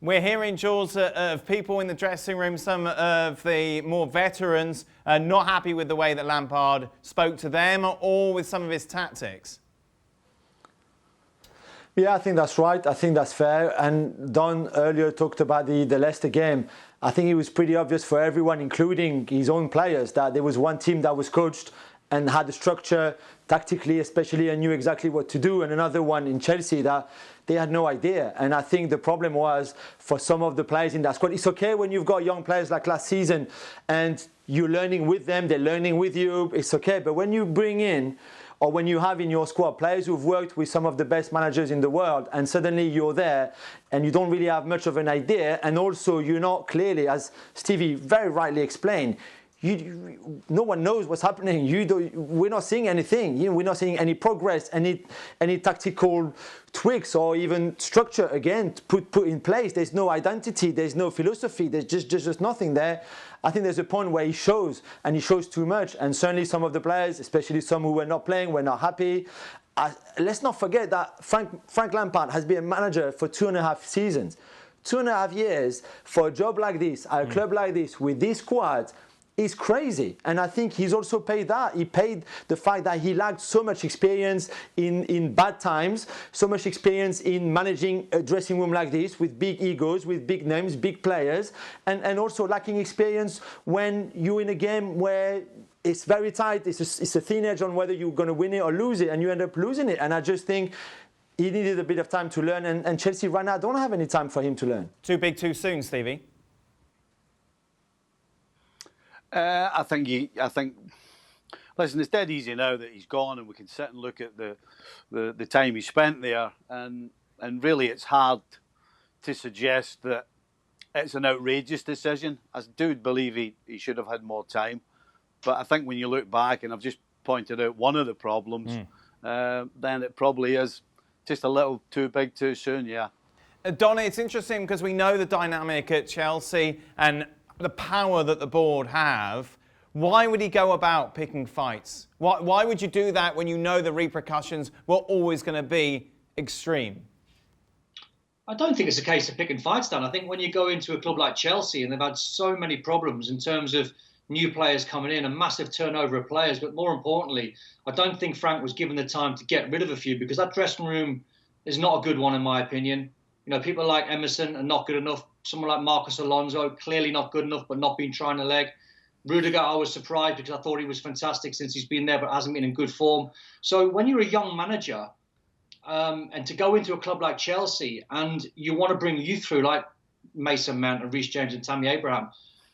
We're hearing, Jules, of people in the dressing room, some of the more veterans, not happy with the way that Lampard spoke to them or with some of his tactics. Yeah, I think that's right. I think that's fair. And Don earlier talked about the Leicester game. I think it was pretty obvious for everyone, including his own players, that there was one team that was coached and had the structure tactically, especially, and knew exactly what to do, and another one in Chelsea that they had no idea. And I think the problem was for some of the players in that squad. It's okay when you've got young players like last season and you're learning with them, they're learning with you, it's okay. But when you bring in, or when you have in your squad players who've worked with some of the best managers in the world, and suddenly you're there and you don't really have much of an idea, and also you're not clearly, as Stevie very rightly explained, no one knows what's happening. We're not seeing anything. We're not seeing any progress, any tactical tweaks or even structure again put in place. There's no identity. There's no philosophy. There's just nothing there. I think there's a point where he shows, and he shows too much. And certainly some of the players, especially some who were not playing, were not happy. Let's not forget that Frank Lampard has been a manager for 2.5 seasons. 2.5 years for a job like this, at a club like this, with this squad, is crazy. And I think he's also paid that. He paid the fact that he lacked so much experience in bad times, so much experience in managing a dressing room like this with big egos, with big names, big players, and also lacking experience when you're in a game where it's very tight, it's a thin edge on whether you're going to win it or lose it, and you end up losing it. And I just think he needed a bit of time to learn, and Chelsea right now don't have any time for him to learn. Too big too soon, Stevie? I think. Listen, it's dead easy now that he's gone, and we can sit and look at the time he spent there, and really, it's hard to suggest that it's an outrageous decision. I do believe he should have had more time, but I think when you look back, and I've just pointed out one of the problems, then it probably is just a little too big too soon. Yeah. Donna, it's interesting because we know the dynamic at Chelsea and the power that the board have. Why would he go about picking fights? Why would you do that when you know the repercussions were always going to be extreme? I don't think it's a case of picking fights, Dan. I think when you go into a club like Chelsea and they've had so many problems in terms of new players coming in, a massive turnover of players, but more importantly, I don't think Frank was given the time to get rid of a few, because that dressing room is not a good one in my opinion. You know, people like Emerson are not good enough. Someone like Marcus Alonso, clearly not good enough, but not been trying a leg. Rudiger, I was surprised because I thought he was fantastic since he's been there, but hasn't been in good form. So when you're a young manager, and to go into a club like Chelsea and you want to bring youth through like Mason Mount and Reece James and Tammy Abraham,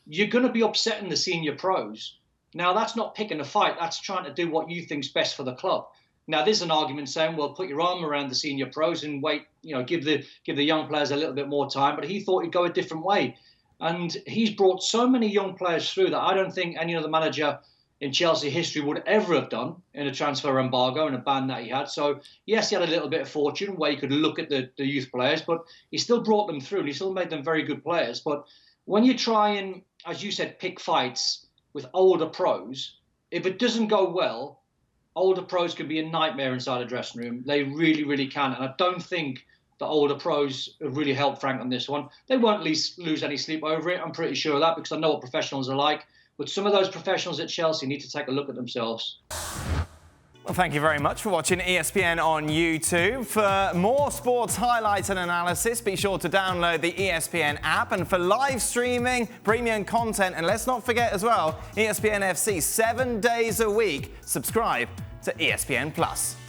you're going to be upsetting the senior pros. Now, that's not picking a fight. That's trying to do what you think's best for the club. Now, there's an argument saying, well, put your arm around the senior pros and wait, give the young players a little bit more time. But he thought he'd go a different way. And he's brought so many young players through that I don't think any other manager in Chelsea history would ever have done in a transfer embargo and a ban that he had. So, yes, he had a little bit of fortune where he could look at the youth players, but he still brought them through and he still made them very good players. But when you try and, as you said, pick fights with older pros, if it doesn't go well, older pros can be a nightmare inside a dressing room. They really, really can. And I don't think the older pros have really helped Frank on this one. They won't lose any sleep over it. I'm pretty sure of that because I know what professionals are like. But some of those professionals at Chelsea need to take a look at themselves. Well, thank you very much for watching ESPN on YouTube. For more sports highlights and analysis, be sure to download the ESPN app. And for live streaming, premium content, and let's not forget as well, ESPN FC 7 days a week. Subscribe to ESPN+.